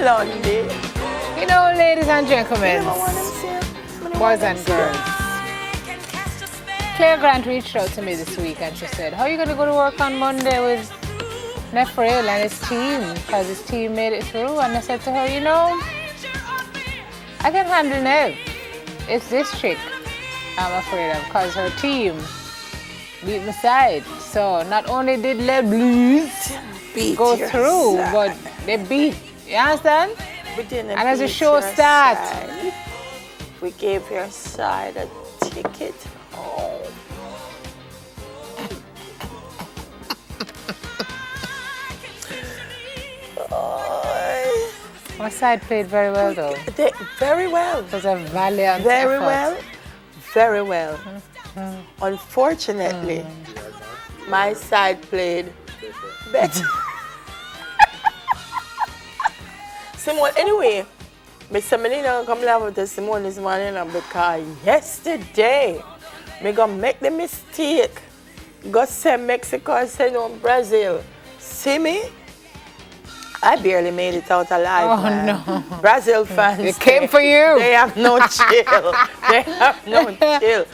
Lundy. You know, ladies and gentlemen, You never want them see? boys and girls, Claire Grant reached out to me this week and she said, how are you going to go to work on Monday with Nephrail and his team? Because his team made it through. And I said to her, you know, I can handle Nev. It's this chick I'm afraid of because her team beat my side. So not only did Les Blues go through, but they beat. You understand? And as the show starts, we gave your side a ticket home. my side played very well though. Very well. It was a valiant Very effort. well. Very well. Unfortunately, my side played better. Simone, anyway, Mr. Melina come live with the Simone this morning because yesterday, me gonna make the mistake. Go send Mexico and send on Brazil. See me? I barely made it out alive, man. No. Brazil fans. They came for you. They have no chill. They have no chill.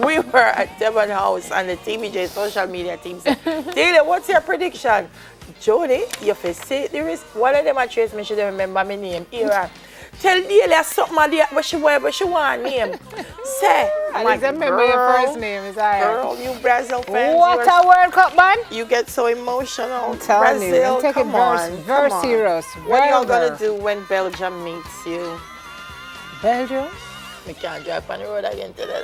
We were at Devon House and the TVJ social media team said, Taylor, what's your prediction? Jody, you have to say the risk. One of them I trace me, should remember my name. Here. Tell Delia something what she want name. Say, At least I remember your first name is girl, you Brazil fans. What a World Cup, man! You get so emotional. I'm telling you, Brazil, take come it on, very come on. serious. What are you gonna do when Belgium meets you? Belgium? We can't drive on the road again today.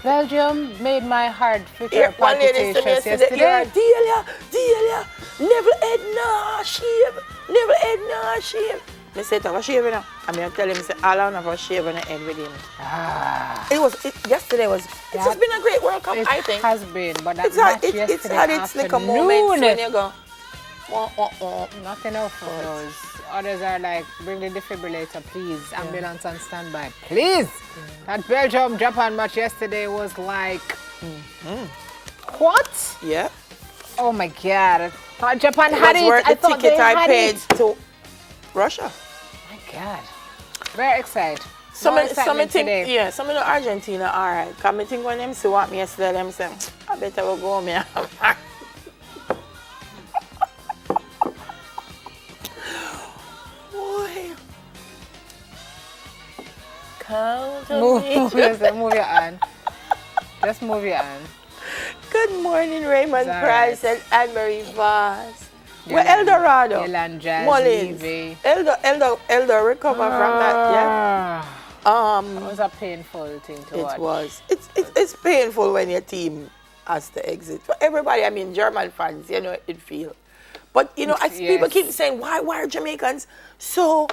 Belgium made my heart Here, flicker one lady said palpitations yesterday, yesterday. Delia, never had no shave, never had no shave. I said, have a shave now. And I tell him, say, all I have a shave on the head with him. Yesterday was, it's just been a great World Cup, I think. It has been, but that It's match had yesterday its like a moment when you go, Not enough for those. Others are like, bring the defibrillator, please. Ambulance on standby, please. That Belgium-Japan match yesterday was like, what? Yeah. Oh my God. I thought Japan had it. Worth I the thought ticket they I had paid it. to Russia. My God. Very excited. Some More of excitement think, today. yeah, some of the Argentina alright. Cause I think when them see what me yesterday, them say, I better go home here. Boy. Count on me. Move your hand. Just move your hand. Good morning, Raymond It's Price alright. and Anne-Marie Voss. We're El Dorado. Yelan Jazz, Mullins. Levy. Elder recover from that, yeah. It was a painful thing to watch. It was. It's painful when your team has to exit. For everybody, I mean, German fans, you know, it feel. But you know, people keep saying, why are Jamaicans so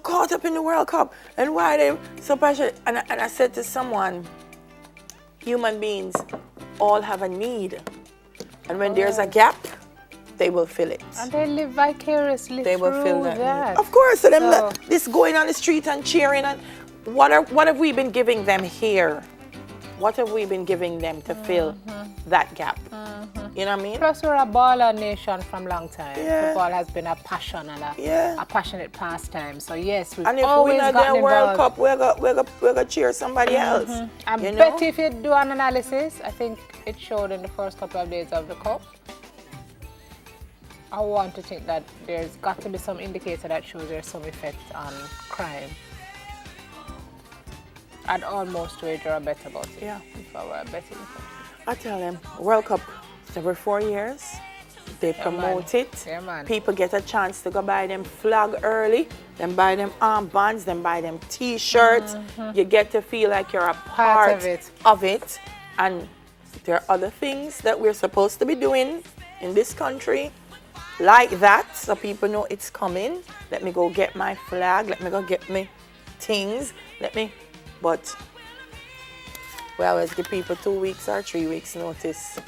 caught up in the World Cup, and why are they so passionate? And I said to someone, human beings all have a need, and when there's a gap, they will fill it. And they live vicariously They will through fill that. that. Of course, so them this going on the street and cheering, and what have we been giving them here? What have we been giving them to fill that gap? You know what I mean? Plus, we're a baller nation from long time. Yeah. Football has been a passion and a passionate pastime. So yes, we've And if always we not gotten their World involved. Cup, we're gonna cheer somebody else. I you bet know? if you do an analysis, I think it showed in the first couple of days of the Cup. I want to think that there's got to be some indicator that shows there's some effect on crime. I'd almost wager a bet about it. Yeah. If I were betting. I tell them, World Cup every 4 years. They promote it. Yeah, man. People get a chance to go buy them flag early, then buy them armbands, then buy them T-shirts. You get to feel like you're a part of it. And there are other things that we're supposed to be doing in this country like that, so people know it's coming. Let me go get my flag. Let me go get me things. But we always give people 2 weeks or 3 weeks notice.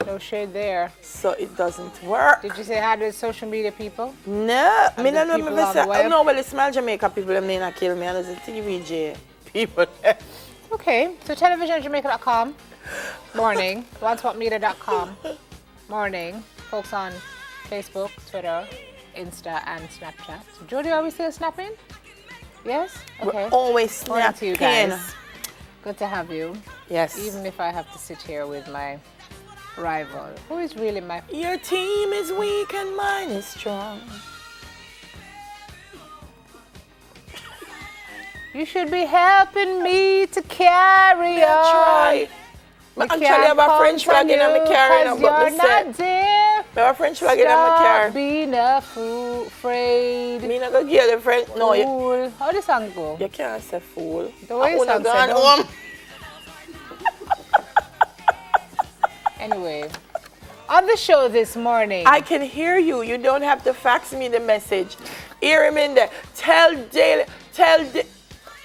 No shade there. So it doesn't work. Did you say hi to the social media people? No, And the people on the web? no, well, it's small Jamaica people, them they not kill me, and there's a TVJ people. Okay, so televisionjamaica.com, morning, onceupmedia.com, morning, folks on Facebook, Twitter, Insta and Snapchat. Jody, are we still snapping? Yes? Okay. We're always Morning to you snapping. guys. Good to have you. Yes. Even if I have to sit here with my rival, who is really my... Your team is weak and mine is strong. You should be helping me to carry That's on. right. I actually have a French flag in my car. You're not there. I have a French flag in my car. Stop being afraid. Me not gonna get the French. No, you, Fool. How the song go? you can't say fool. The way I wanna song go said, home. Anyway, on the show this morning, I can hear you. You don't have to fax me the message. Hear him in there. Tell Daily.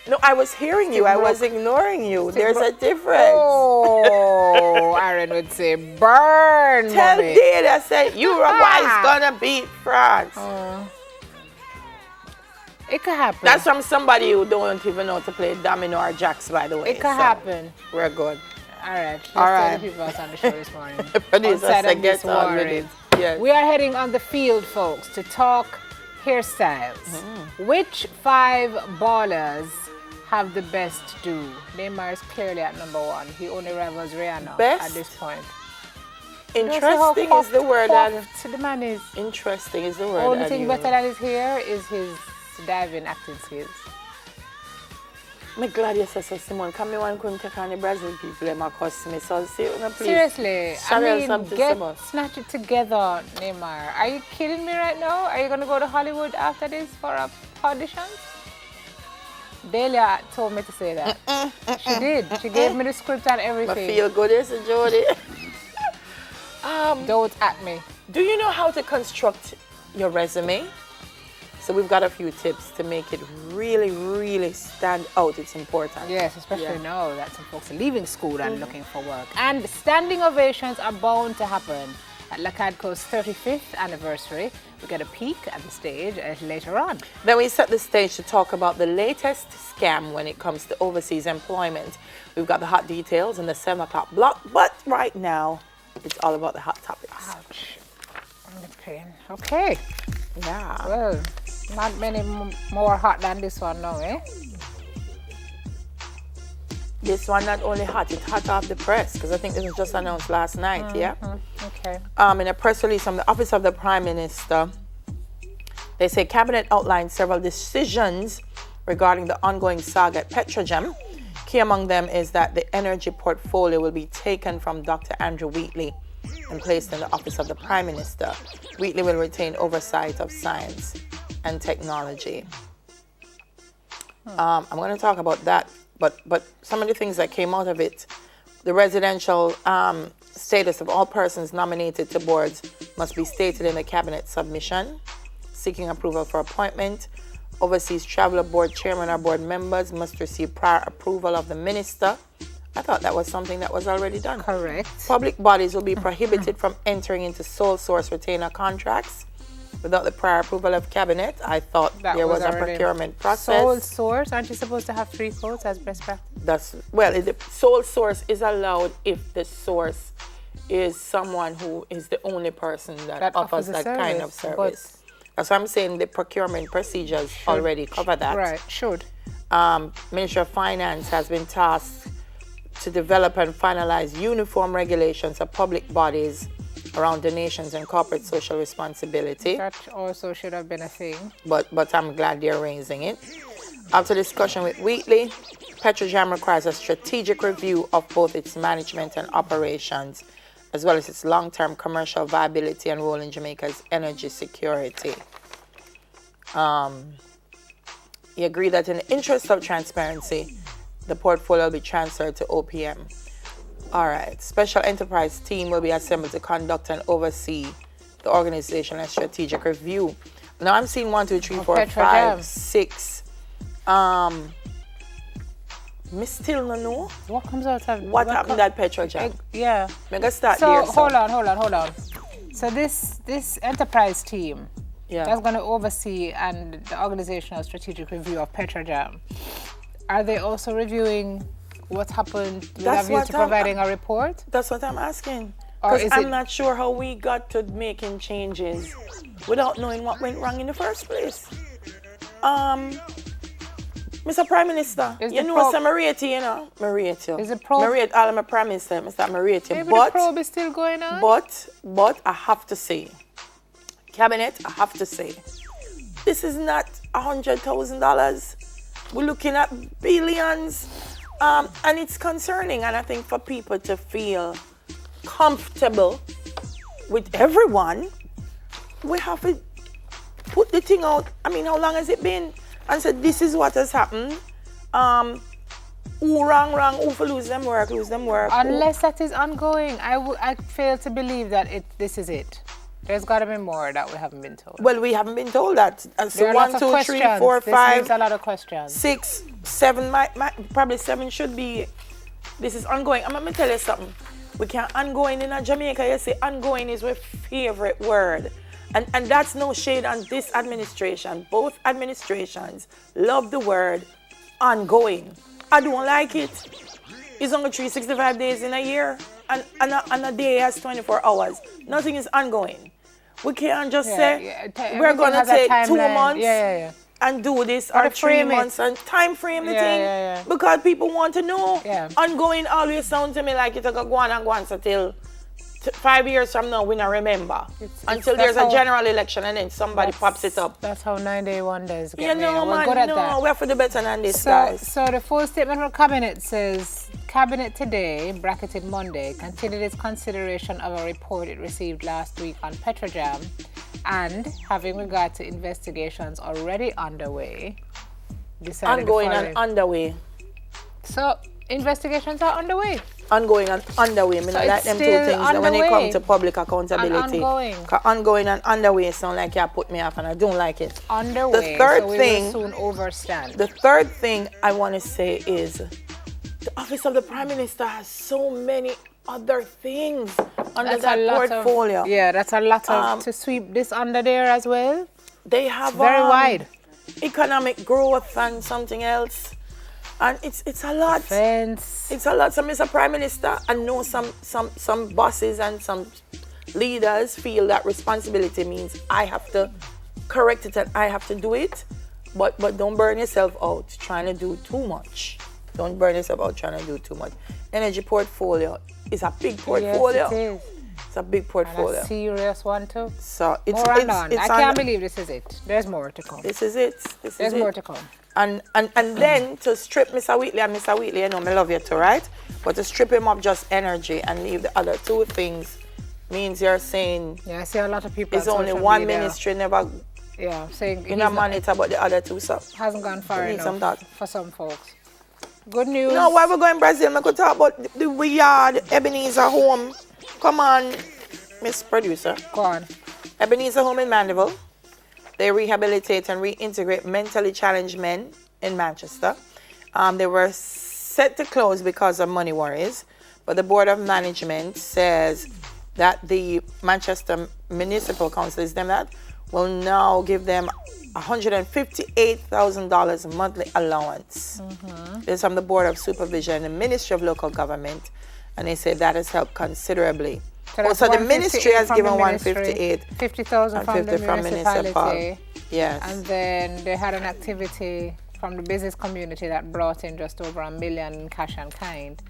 No, I was hearing you. I was ignoring you. There's a difference. Oh, Aaron would say, burn, Tell mommy. Daily I said Uruguay's gonna beat France. It could happen. That's from somebody who don't even know to play domino or jacks, by the way. It could happen. We're good. All right. Let's All tell right. the people else on the show this morning. Producer Outside said of get this on with worry. it. Yes. We are heading on the field, folks, to talk hairstyles. Which 5 ballers have the best do? Neymar is clearly at number 1. He only rivals Rihanna Best? at this point. Interesting is the word that. The man is. Interesting is the word. Only that thing you- better than his hair is his diving acting skills. I'm glad you said so, Simon. Come here, one couldn't take on the Brazil people. They might cost me. So, see, please. Seriously, Shout out I something, mean, Simon. snatch it together, Neymar. Are you kidding me right now? Are you going to go to Hollywood after this for a audition? Delia told me to say that. She did. She gave me the script and I everything. feel good, is it, Jody? Don't at me. Do you know how to construct your resume? So we've got a few tips to make it really, really stand out. It's important. Yes, especially Yeah. now that some folks are leaving school and looking for work. And standing ovations are bound to happen. At Lacadco's 35th anniversary, we get a peek at the stage later on. Then we set the stage to talk about the latest scam when it comes to overseas employment. We've got the hot details in the 7 o'clock block, but right now it's all about the hot topics. Ouch. The pain. Okay. Yeah. Well, not many more hot than this one now, eh? This one not only hot, it's hot off the press because I think this was just announced last night, yeah? Okay. In a press release from the Office of the Prime Minister, they say Cabinet outlined several decisions regarding the ongoing saga at Petrogem. Key among them is that the energy portfolio will be taken from Dr. Andrew Wheatley and placed in the Office of the Prime Minister. Wheatley will retain oversight of science and technology. I'm going to talk about that, but some of the things that came out of it, the residential status of all persons nominated to boards must be stated in the Cabinet submission. Seeking approval for appointment. Overseas Traveller Board Chairman or board members must receive prior approval of the Minister. I thought that was something that was already done. Correct. Public bodies will be prohibited from entering into sole source retainer contracts without the prior approval of Cabinet. I thought That there was a already- procurement process. Sole source, aren't you supposed to have 3 quotes as best practice? That's the sole source is allowed if the source is someone who is the only person that offers a that kind of service, service. That's why I'm saying the procurement procedures already cover that. Right, should. Ministry of Finance has been tasked to develop and finalize uniform regulations for public bodies around donations and corporate social responsibility. That also should have been a thing. But I'm glad they're raising it. After discussion with Wheatley, Petrojam requires a strategic review of both its management and operations, as well as its long-term commercial viability and role in Jamaica's energy security. He agreed that in the interest of transparency, the portfolio will be transferred to OPM. All right. Special enterprise team will be assembled to conduct and oversee the organization and strategic review. Now I'm seeing 1, 2, 3, 4, Petrojam. 5, 6. Me still no know What comes out of what happened at Petrojam. Yeah. Mega start So there. hold on. So this enterprise team that's going to oversee and the organizational strategic review of Petrojam, are they also reviewing what happened with a That's view what to providing a report? That's what I'm asking. Because I'm not sure how we got to making changes without knowing what went wrong in the first place. Mr. Prime Minister, you know some rate you, you know. I rate you. Is the probe? I rate all of my Prime Minister, Mr. I rate you. Maybe But the probe is still going on? But I have to say, Cabinet, I have to say, this is not $100,000. We're looking at billions. And it's concerning. And I think for people to feel comfortable with everyone, we have to put the thing out. I mean, how long has it been? And said, this is what has happened. Who wrong, who for lose them work. Unless that is ongoing, I fail to believe that this is it. There's got to be more that we haven't been told. Well, we haven't been told that. And so there are 1, lots of 2, 3, 4, 5. This a lot of questions. 6, 7, probably 7 should be. This is ongoing. I'm going to tell you something. We can't ongoing in Jamaica. You say ongoing is my favorite word. And that's no shade on this administration. Both administrations love the word ongoing. I don't like it. It's only 365 days in a year. And a day has 24 hours. Nothing is ongoing. We can't just say we're going to take 2 months and do this or 3 months and time frame the thing. Because people want to know. Ongoing always sounds to me like it's going to go on so till 5 years from now, we don't remember. Until there's a general election and then somebody pops it up. That's how 9-day wonders get made. We're good at that. We're for the better than this, guys. So the full statement from Cabinet says, Cabinet today, bracketed Monday, continued its consideration of a report it received last week on Petrojam and, having regard to investigations already underway, decided ongoing and underway. So investigations are underway. Ongoing and underway. I mean, like them two things when it comes to public accountability. And ongoing. Ongoing and underway sound like you put me off and I don't like it. Underway. The third so we thing, will soon overstand. The third thing I want to say is the office of the Prime Minister has so many other things under that portfolio. That's a lot of to sweep this under there as well. They have it's very wide. Economic growth and something else. And it's a lot. Defense. It's a lot. So, Mr. Prime Minister, I know some bosses and some leaders feel that responsibility means I have to correct it and I have to do it. But don't burn yourself out trying to do too much. Don't burn yourself out trying to do too much. Energy portfolio is a big portfolio. Yes, it is. It's a big portfolio. And a serious one too. So it's I can't believe this is it. There's more to come. This is it. There's more to come. And then to strip Mr. Wheatley, and Mr. Wheatley, you know, I love you too, right? But to strip him of just energy and leave the other two things means you're saying. Yeah, I see a lot of people. It's only one ministry, never. Yeah, saying. You know, monitor about the other two, so. Hasn't gone far enough for some folks. Good news. No, while we're going to Brazil, I could talk about the yard, Ebenezer Home. Come on, Miss Producer. Go on. Ebenezer Home in Mandeville. They rehabilitate and reintegrate mentally challenged men in Manchester. They were set to close because of money worries, but the Board of Management says that the Manchester Municipal Council will now give them $158,000 monthly allowance. This is from the Board of Supervision and the Ministry of Local Government, and they say that has helped considerably. So the ministry has given 158, 50,000 from the municipality. Yes. And then they had an activity from the business community that brought in just over $1 million in cash and kind.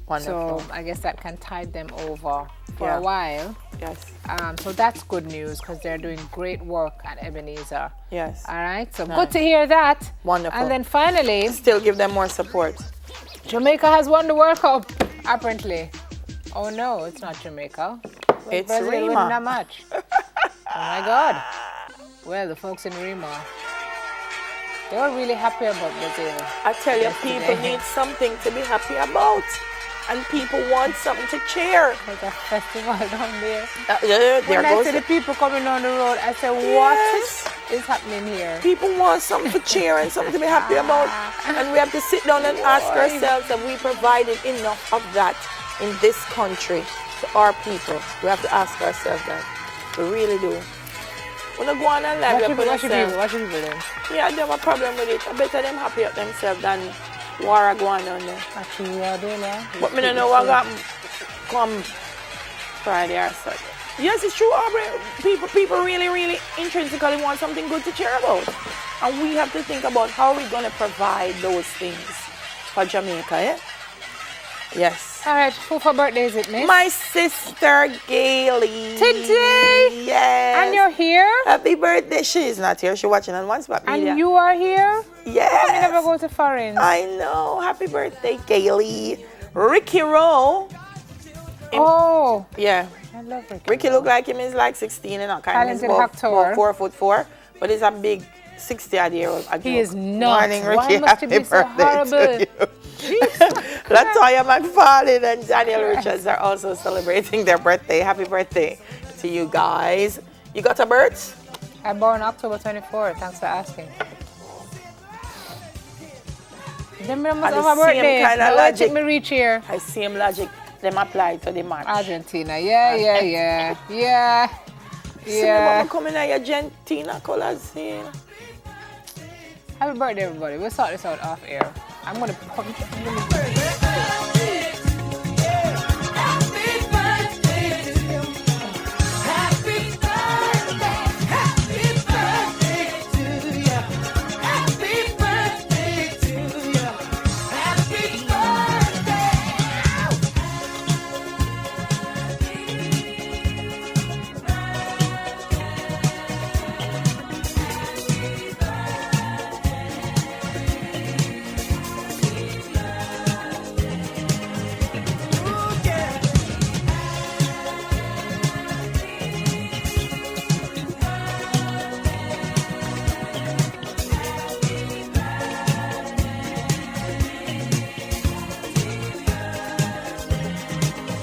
Wonderful. So I guess that can tide them over for a while. Yes. So that's good news because they're doing great work at Ebenezer. Yes. All right. So good to hear that. Wonderful. And then finally, still give them more support. Jamaica has won the World Cup, apparently. Oh no, it's not Jamaica. It's Brazil Rima. winning that much. Oh my God. Well, the folks in Rima, they were really happy about Brazil. I tell you, people need something to be happy about. And people want something to cheer. There's a festival down there. When I see the people coming down the road, I say, what is happening here? People want something to cheer and something to be happy about. And we have to sit down and ask ourselves, have we provided enough of that in this country to our people? We have to ask ourselves that. We really do. When they go on and live, what should people do? Yeah, they have a problem with it. I better them happy at themselves than war going on there. Actually, yeah, they know. But I don't know what got come Friday or Saturday. Yes, it's true, Aubrey. People really, really intrinsically want something good to cheer about. And we have to think about how we're going to provide those things for Jamaica, yeah? Yes. All right, who for birthday is it, miss? My sister, Gailey. Today? Yes. And you're here? Happy birthday. She is not here. She's watching on One Spot Media. And you are here? Yes. I never go to foreign. I know. Happy birthday, Gailey. Ricky Rowe. Oh. Yeah. I love Ricky. Ricky look like him is like 16 and kind of Talented about 4'4", but he's a big 60-odd-year-old. He is not. Morning, Ricky. Why must Happy he be so birthday horrible? to you. Latoya McFarlane and Daniel Richards are also celebrating their birthday. Happy birthday to you guys. You got a birth? I born October 24th. Thanks for asking. Them must have a birthday. Kind of Now logic. check me reach here. I same logic. Them apply to the match. Argentina. Yeah. See me coming at Argentina colors here. Happy birthday, everybody. We'll sort this out off air. I'm gonna